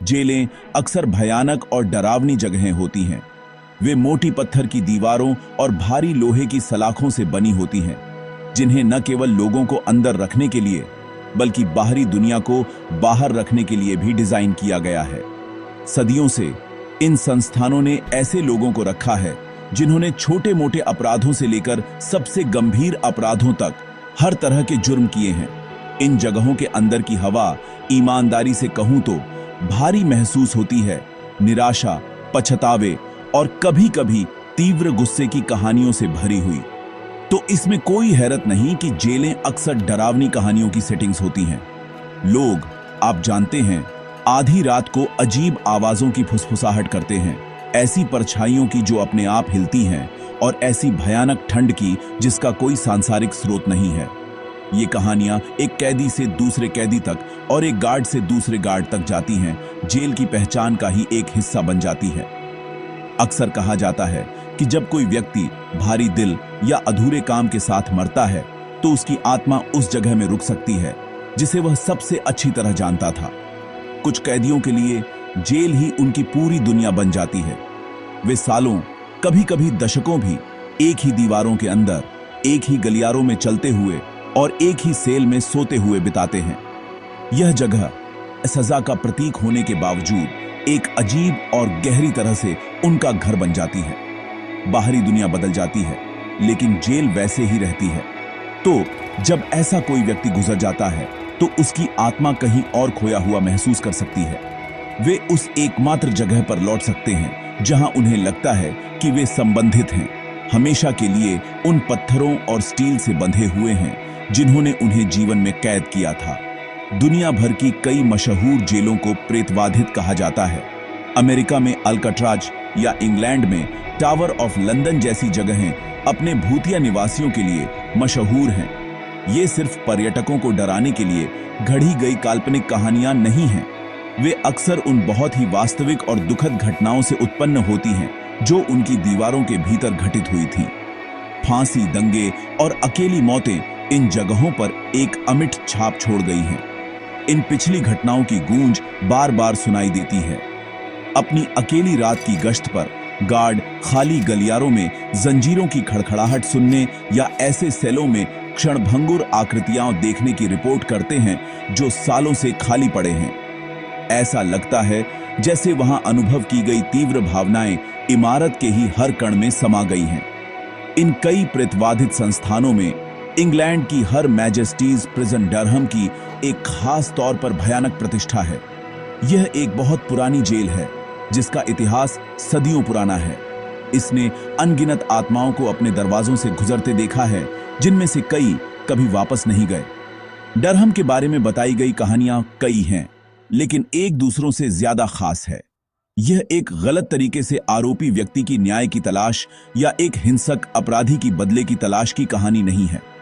जेलें अक्सर भयानक और डरावनी जगहें होती हैं। वे मोटी पत्थर की दीवारों और भारी लोहे की सलाखों से बनी होती हैं, जिन्हें न केवल लोगों को अंदर रखने के लिए बल्कि बाहरी दुनिया को बाहर रखने के लिए भी डिजाइन किया गया है। सदियों से इन संस्थानों ने ऐसे लोगों को रखा है जिन्होंने छोटे मोटे अपराधों से लेकर सबसे गंभीर अपराधों तक हर तरह के जुर्म किए हैं। इन जगहों के अंदर की हवा, ईमानदारी से कहूं तो भारी महसूस होती है, निराशा, पछतावे और कभी-कभी तीव्र गुस्से की कहानियों से भरी हुई। तो इसमें कोई हैरत नहीं कि जेलें अक्सर डरावनी कहानियों की सेटिंग्स होती हैं। लोग, आप जानते हैं, आधी रात को अजीब आवाजों की फुसफुसाहट करते हैं, ऐसी परछाइयों की जो अपने आप हिलती हैं, और ऐसी भयानक ठंड की जिसका कोई सांसारिक स्रोत नहीं है। ये कहानियां एक कैदी से दूसरे कैदी तक और एक गार्ड से दूसरे गार्ड तक जाती हैं, जेल की पहचान का ही एक हिस्सा बन जाती है। अक्सर कहा जाता है कि जब कोई व्यक्ति भारी दिल या अधूरे काम के साथ मरता है तो उसकी आत्मा उस जगह में रुक सकती है जिसे वह सबसे अच्छी तरह जानता था। कुछ कैदियों के लिए जेल ही उनकी पूरी दुनिया बन जाती है। वे सालों, कभी-कभी दशकों भी एक ही दीवारों के अंदर, एक ही गलियारों में चलते हुए और एक ही सेल में सोते हुए बिताते हैं। यह जगह सजा का प्रतीक होने के बावजूद एक अजीब और गहरी तरह से उनका घर बन जाती है। बाहरी दुनिया बदल जाती है, लेकिन जेल वैसे ही रहती है। तो जब ऐसा कोई व्यक्ति गुजर जाता है तो उसकी आत्मा कहीं और खोया हुआ महसूस कर सकती है। वे उस एकमात्र जगह पर लौट सकते हैं जहां उन्हें लगता है कि वे संबंधित हैं, हमेशा के लिए उन पत्थरों और स्टील से बंधे हुए हैं जिन्होंने उन्हें जीवन में कैद किया था। दुनिया भर की कई मशहूर जेलों को प्रेतवाधित कहा जाता है। अमेरिका में अल्काट्राज या इंग्लैंड में टावर ऑफ लंदन जैसी जगहें अपने भूतिया निवासियों के लिए मशहूर हैं। ये सिर्फ पर्यटकों को डराने के लिए गढ़ी गई काल्पनिक कहानियां नहीं हैं। वे अक्सर उन बहुत ही वास्तविक और दुखद घटनाओं से उत्पन्न होती हैं जो उनकी दीवारों के भीतर घटित हुई थीं। फांसी, दंगे और अकेली मौतें इन जगहों पर एक अमिट छाप छोड़ गई हैं। इन पिछली घटनाओं की गूंज बार बार सुनाई देती है। अपनी अकेली रात की गश्त पर गार्ड खाली गलियारों में जंजीरों की खड़खड़ाहट सुनने या ऐसे सेलों में क्षणभंगुर आकृतियां देखने की रिपोर्ट करते हैं जो सालों से खाली पड़े हैं। ऐसा लगता है जैसे वहां अनुभव की गई तीव्र भावनाएं इमारत के ही हर कण में समा गई हैं। इन कई प्रेतवाधित संस्थानों में इंग्लैंड की हर मैजेस्टीज प्रिजन डरहम की एक खास तौर पर भयानक प्रतिष्ठा है। यह एक बहुत पुरानी जेल है जिसका इतिहास सदियों पुराना है। इसने अनगिनत आत्माओं को अपने दरवाजों से गुजरते देखा है, जिनमें से कई कभी वापस नहीं गए। डरहम के बारे में बताई गई कहानियां कई हैं, लेकिन एक दूसरों से ज्यादा खास है। यह एक गलत तरीके से आरोपी व्यक्ति की न्याय की तलाश या एक हिंसक अपराधी की बदले की तलाश की कहानी नहीं है।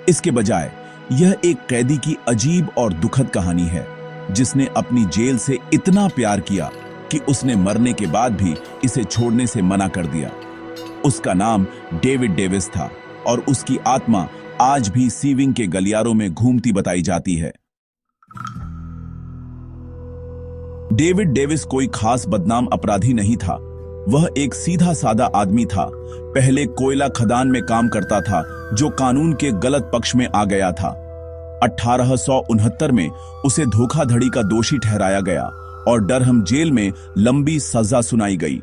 इसके बजाय यह एक कैदी की अजीब और दुखद कहानी है जिसने अपनी जेल से इतना प्यार किया कि उसने मरने के बाद भी इसे छोड़ने से मना कर दिया। उसका नाम डेविड डेविस था और उसकी आत्मा आज भी सीविंग के गलियारों में घूमती बताई जाती है। डेविड डेविस कोई खास बदनाम अपराधी नहीं था। वह एक सीधा सादा आदमी था। पहले कोयला खदान में काम करता था जो कानून के गलत पक्ष में आ गया था। 1869 में उसे धोखाधड़ी का दोषी ठहराया गया और डरहम जेल में लंबी सजा सुनाई गई।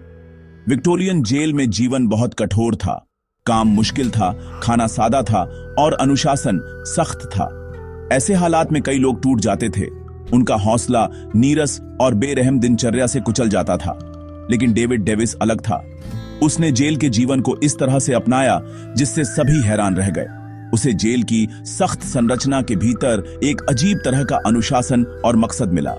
विक्टोरियन जेल में जीवन बहुत कठोर था। काम मुश्किल था, खाना सादा था और अनुशासन सख्त था। ऐसे हालात में कई लोग टूट जाते थे। उनका हौसला नीरस और बेरहम दिनचर्या से कुचल जाता था। लेकिन डेविड डेविस अलग था। उसने जेल के जीवन को इस तरह से अपनाया जिससे सभी हैरान रह गए। उसे जेल की सख्त संरचना के भीतर एक अजीब तरह का अनुशासन और मकसद मिला।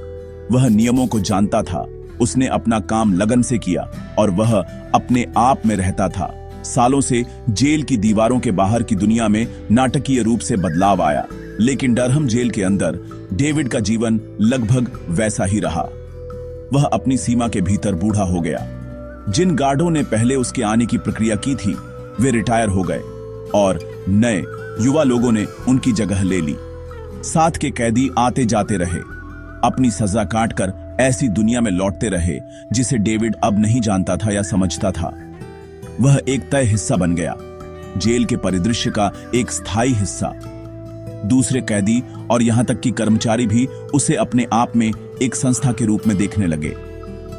वह नियमों को जानता था। उसने अपना काम लगन से किया और वह अपने आप में रहता था। सालों से जेल की दीवारों के बाहर की दुनिया में नाटकीय रूप से बदलाव आया, लेकिन डरहम जेल के अंदर डेविड का जीवन लगभग वैसा ही रहा। वह अपनी सीमा के भीतर बूढ़ा हो गया। जिन गार्डों ने पहले उसके आने की प्रक्रिया की थी वे रिटायर हो गए और नए युवा लोगों ने उनकी जगह ले ली। साथ के कैदी आते जाते रहे, अपनी सजा काटकर ऐसी दुनिया में लौटते रहे जिसे डेविड अब नहीं जानता था या समझता था। वह एक तय हिस्सा बन गया, जेल के परिदृश्य का एक स्थायी हिस्सा। दूसरे कैदी और यहां तक कि कर्मचारी भी उसे अपने आप में एक संस्था के रूप में देखने लगे।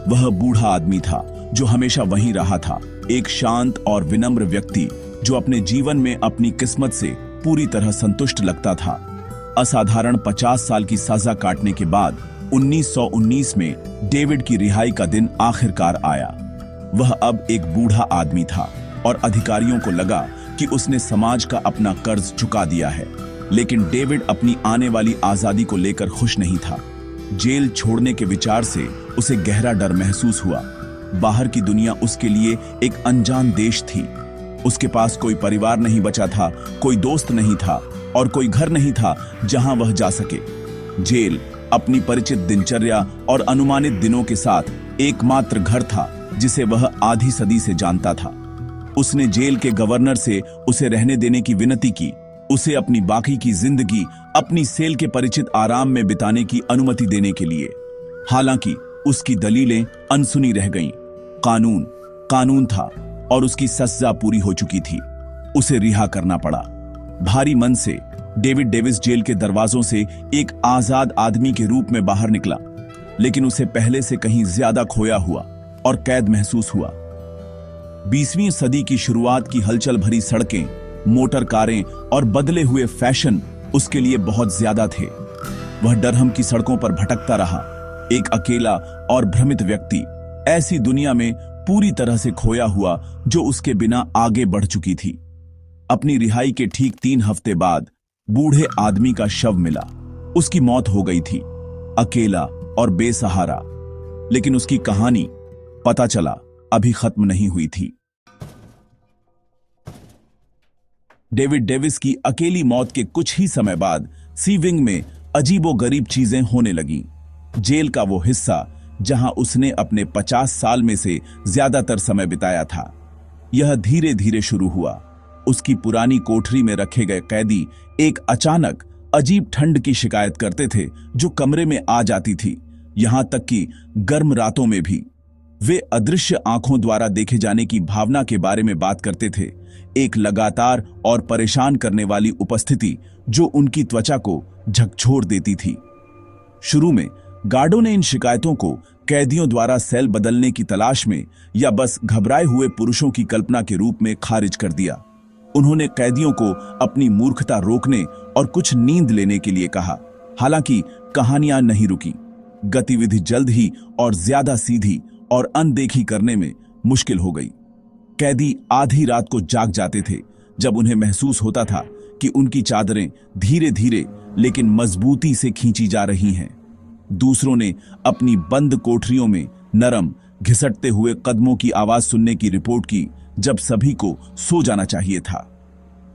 वह बूढ़ा आदमी था जो हमेशा वहीं रहा था, एक शांत और विनम्र व्यक्ति जो अपने जीवन में अपनी किस्मत से पूरी तरह संतुष्ट लगता था। असाधारण 50 साल की सजा काटने के बाद 1919 में डेविड की रिहाई का दिन आखिरकार आया। वह अब एक बूढ़ा आदमी था और अधिकारियों को लगा कि उसने समाज का अपना कर्ज चुका दिया है। लेकिन डेविड अपनी आने वाली आजादी को लेकर खुश नहीं था। जेल छोड़ने के विचार से उसे गहरा डर महसूस हुआ। बाहर की दुनिया उसके लिए एक अनजान देश थी। उसके पास कोई परिवार नहीं बचा था, कोई दोस्त नहीं था और कोई घर नहीं था जहां वह जा सके। जेल अपनी परिचित दिनचर्या और अनुमानित दिनों के साथ एकमात्र घर था जिसे वह आधी सदी से जानता था। उसने जेल के गवर्नर से उसे रहने देने की विनती की, उसे अपनी बाकी की जिंदगी अपनी सेल के परिचित आराम में बिताने की अनुमति देने के लिए। हालांकि उसकी दलीलें अनसुनी रह गईं। कानून था और उसकी सजा पूरी हो चुकी थी। उसे रिहा करना पड़ा। भारी मन से डेविड डेविस जेल के दरवाजों से एक आजाद आदमी के रूप में बाहर निकला, लेकिन उसे पहले से कहीं ज्यादा खोया हुआ और कैद महसूस हुआ। 20वीं सदी की शुरुआत की हलचल भरी सड़कें, मोटर कारें और बदले हुए फैशन उसके लिए बहुत ज्यादा थे। वह डरहम की सड़कों पर भटकता रहा, एक अकेला और भ्रमित व्यक्ति, ऐसी दुनिया में पूरी तरह से खोया हुआ जो उसके बिना आगे बढ़ चुकी थी। अपनी रिहाई के ठीक 3 हफ्ते बाद बूढ़े आदमी का शव मिला। उसकी मौत हो गई थी, अकेला और बेसहारा। लेकिन उसकी कहानी, पता चला, अभी खत्म नहीं हुई थी। डेविड डेविस की अकेली मौत के कुछ ही समय बाद सी विंग में अजीबोगरीब चीजें होने लगीं। जेल का वो हिस्सा जहां उसने अपने 50 साल में से ज्यादातर समय बिताया था, यह धीरे धीरे शुरू हुआ। उसकी पुरानी कोठरी में रखे गए कैदी एक अचानक अजीब ठंड की शिकायत करते थे जो कमरे में आ जाती थी, यहां तक कि गर्म रातों में भी। वे अदृश्य आंखों द्वारा देखे जाने की भावना के बारे में बात करते थे, एक लगातार और परेशान करने वाली उपस्थिति जो उनकी त्वचा को झकझोर देती थी। शुरू में गार्डों ने इन शिकायतों को कैदियों द्वारा सेल बदलने की तलाश में या बस घबराए हुए पुरुषों की कल्पना के रूप में खारिज कर दिया। उन्होंने कैदियों को अपनी मूर्खता रोकने और कुछ नींद लेने के लिए कहा। हालांकि कहानियां नहीं रुकी। गतिविधि जल्द ही और ज्यादा सीधी और अनदेखी करने में मुश्किल हो गई। कैदी आधी रात को जाग जाते थे जब उन्हें महसूस होता था कि उनकी चादरें धीरे धीरे लेकिन मजबूती से खींची जा रही हैं। दूसरों ने अपनी बंद कोठरियों में नरम घिसटते हुए कदमों की आवाज सुनने की रिपोर्ट की जब सभी को सो जाना चाहिए था।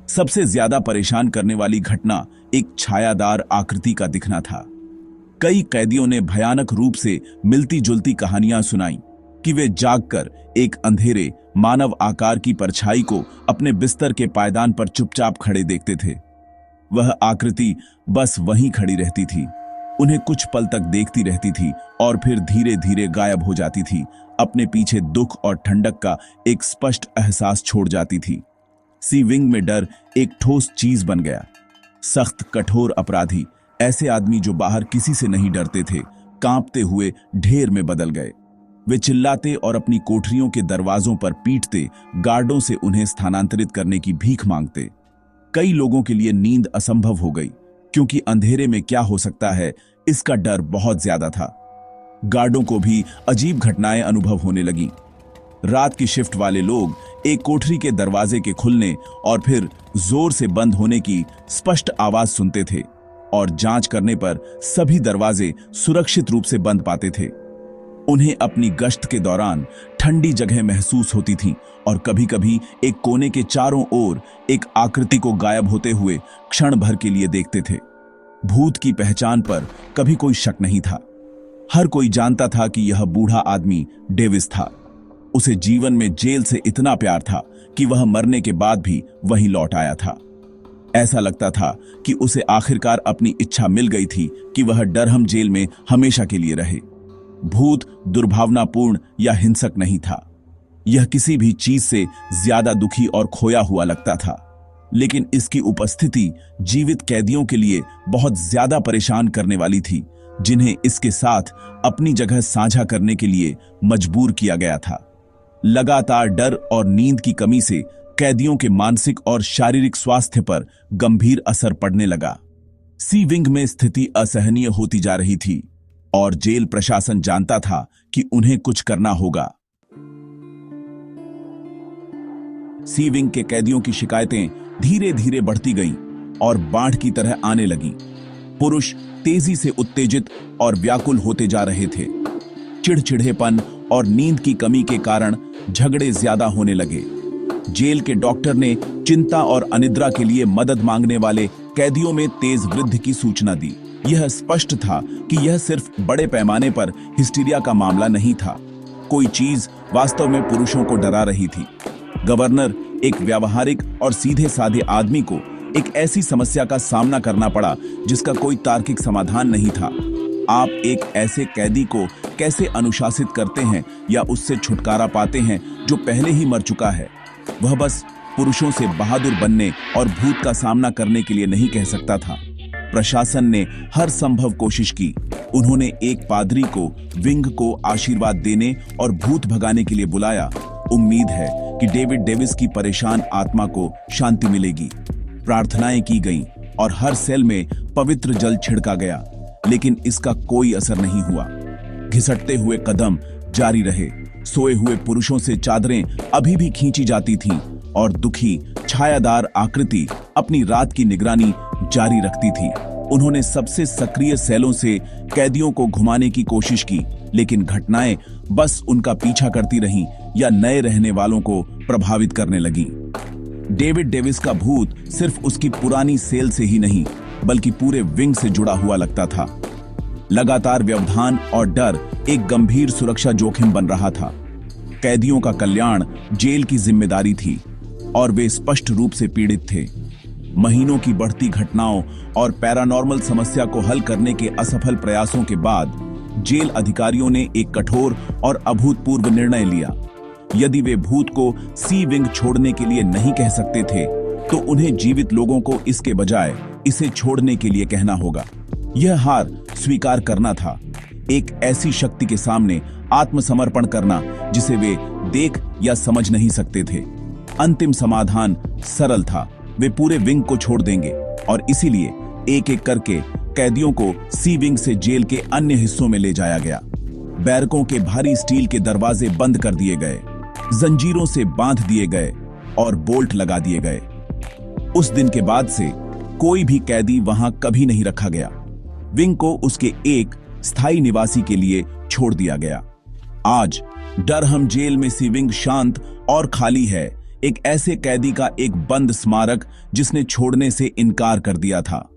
सबसे ज्यादा परेशान करने वाली घटना एक छायादार आकृति का दिखना था। कई कैदियों ने भयानक रूप से मिलती जुलती कहानियां सुनाई कि वे जागकर एक अंधेरे मानव आकार की परछाई को अपने बिस्तर के पायदान पर चुपचाप खड़े देखते थे। वह आकृति बस वहीं खड़ी रहती थी, उन्हें कुछ पल तक देखती रहती थी और फिर धीरे धीरे गायब हो जाती थी। अपने पीछे दुख और ठंडक का एक स्पष्ट एहसास छोड़ जाती थी। सी विंग में डर एक ठोस चीज बन गया। सख्त कठोर अपराधी, ऐसे आदमी जो बाहर किसी से नहीं डरते थे, कांपते हुए ढेर में बदल गए। वे चिल्लाते और अपनी कोठरियों के दरवाजों पर पीटते, गार्डों से उन्हें स्थानांतरित करने की भीख मांगते। कई लोगों के लिए नींद असंभव हो गई क्योंकि अंधेरे में क्या हो सकता है इसका डर बहुत ज्यादा था। गार्डों को भी अजीब घटनाएं अनुभव होने लगीं। रात की शिफ्ट वाले लोग एक कोठरी के दरवाजे के खुलने और फिर जोर से बंद होने की स्पष्ट आवाज सुनते थे और जांच करने पर सभी दरवाजे सुरक्षित रूप से बंद पाते थे। उन्हें अपनी गश्त के दौरान ठंडी जगह महसूस होती थी और कभी-कभी एक कोने के चारों ओर एक आकृति को गायब होते हुए क्षण भर के लिए देखते थे। भूत की पहचान पर कभी कोई शक नहीं था। हर कोई जानता था कि यह बूढ़ा आदमी डेविस था। उसे जीवन में जेल से इतना प्यार था कि वह मरने के बाद भी वहीं लौट आया था। ऐसा लगता था कि उसे आखिरकार अपनी इच्छा मिल गई थी कि वह डरहम जेल में हमेशा के लिए रहे। भूत दुर्भावनापूर्ण या हिंसक नहीं था। यह किसी भी चीज से ज्यादा दुखी और खोया हुआ लगता था, लेकिन इसकी उपस्थिति जीवित कैदियों के लिए बहुत ज्यादा परेशान करने वाली थी, जिन्हें इसके साथ अपनी जगह साझा करने के लिए मजबूर किया गया था। लगातार डर और नींद की कमी से कैदियों के मानसिक और शारीरिक स्वास्थ्य पर गंभीर असर पड़ने लगा। सी विंग में स्थिति असहनीय होती जा रही थी और जेल प्रशासन जानता था कि उन्हें कुछ करना होगा। सी विंग के कैदियों की शिकायतें धीरे धीरे बढ़ती गईं और बाढ़ की तरह आने लगीं। पुरुष तेजी से उत्तेजित और व्याकुल होते जा रहे थे। चिड़चिड़ेपन और नींद की कमी के कारण झगड़े ज्यादा होने लगे। जेल के डॉक्टर ने चिंता और अनिद्रा के लिए मदद मांगने वाले कैदियों में तेज वृद्धि की सूचना दी। यह स्पष्ट था कि यह सिर्फ बड़े पैमाने पर हिस्टीरिया का मामला नहीं था। कोई चीज वास्तव में पुरुषों को डरा रही थी। गवर्नर, एक व्यावहारिक और सीधे साधे आदमी को एक ऐसी समस्या का सामना करना पड़ा जिसका कोई तार्किक समाधान नहीं था। आप एक ऐसे कैदी को कैसे अनुशासित करते हैं या उससे छुटकारा पाते हैं जो पहले ही मर चुका है? वह बस पुरुषों से बहादुर बनने और भूत का सामना करने के लिए नहीं कह सकता था। प्रशासन ने हर संभव कोशिश की। उन्होंने एक पादरी को विंग को आशीर्वाद देने और भूत भगाने के लिए बुलाया। उम्मीद है कि डेविड डेविस की परेशान आत्मा को शांति मिलेगी। प्रार्थनाएं की गईं और हर सेल में पवित्र जल छिड़का गया, लेकिन इसका कोई असर नहीं हुआ। घिसटते हुए कदम जारी रहे। सोए हुए पुरुषों से चादरें अभी भी खींची जाती थीं और दुखी छायादार आकृति अपनी रात की निगरानी जारी रखती थी। उन्होंने सबसे सक्रिय सेलों से कैदियों को घुमाने की कोशिश की, लेकिन घटनाएं बस उनका पीछा करती रहीं या नए रहने वालों को प्रभावित करने लगीं। डेविड डेविस का भूत सिर्फ उसकी पुरानी सेल से ही नहीं, बल्कि पूरे विंग से जुड़ा हुआ लगता था। लगातार व्यवधान और डर एक गंभीर सुरक्षा जोखिम बन रहा था। कैदियों का कल्याण जेल की जिम्मेदारी थी और वे स्पष्ट रूप से पीड़ित थे। महीनों की बढ़ती घटनाओं और पैरानॉर्मल समस्या को हल करने के असफल प्रयासों के बाद जेल अधिकारियों ने एक कठोर और अभूतपूर्व निर्णय लिया। यदि वे भूत को सी विंग छोड़ने के लिए नहीं कह सकते थे, तो उन्हें जीवित लोगों को इसके बजाय इसे छोड़ने के लिए कहना होगा। यह हार स्वीकार करना था, एक ऐसी शक्ति के सामने आत्मसमर्पण करना जिसे वे देख या समझ नहीं सकते थे। अंतिम समाधान सरल था, वे पूरे विंग को छोड़ देंगे और इसीलिए एक एक करके कैदियों को सी विंग से जेल के अन्य हिस्सों में ले जाया गया। बैरकों के भारी स्टील के दरवाजे बंद कर दिए गए, जंजीरों से बांध दिए गए और बोल्ट लगा दिए गए। उस दिन के बाद से कोई भी कैदी वहां कभी नहीं रखा गया। विंग को उसके एक स्थायी निवासी के लिए छोड़ दिया गया। आज डरहम जेल में सी विंग शांत और खाली है, एक ऐसे कैदी का एक बंद स्मारक जिसने छोड़ने से इनकार कर दिया था।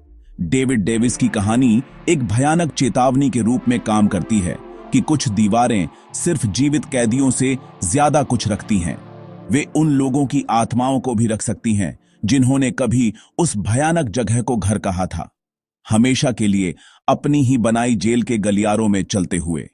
डेविड डेविस की कहानी एक भयानक चेतावनी के रूप में काम करती है कि कुछ दीवारें सिर्फ जीवित कैदियों से ज्यादा कुछ रखती हैं। वे उन लोगों की आत्माओं को भी रख सकती हैं जिन्होंने कभी उस भयानक जगह को घर कहा था, हमेशा के लिए अपनी ही बनाई जेल के गलियारों में चलते हुए।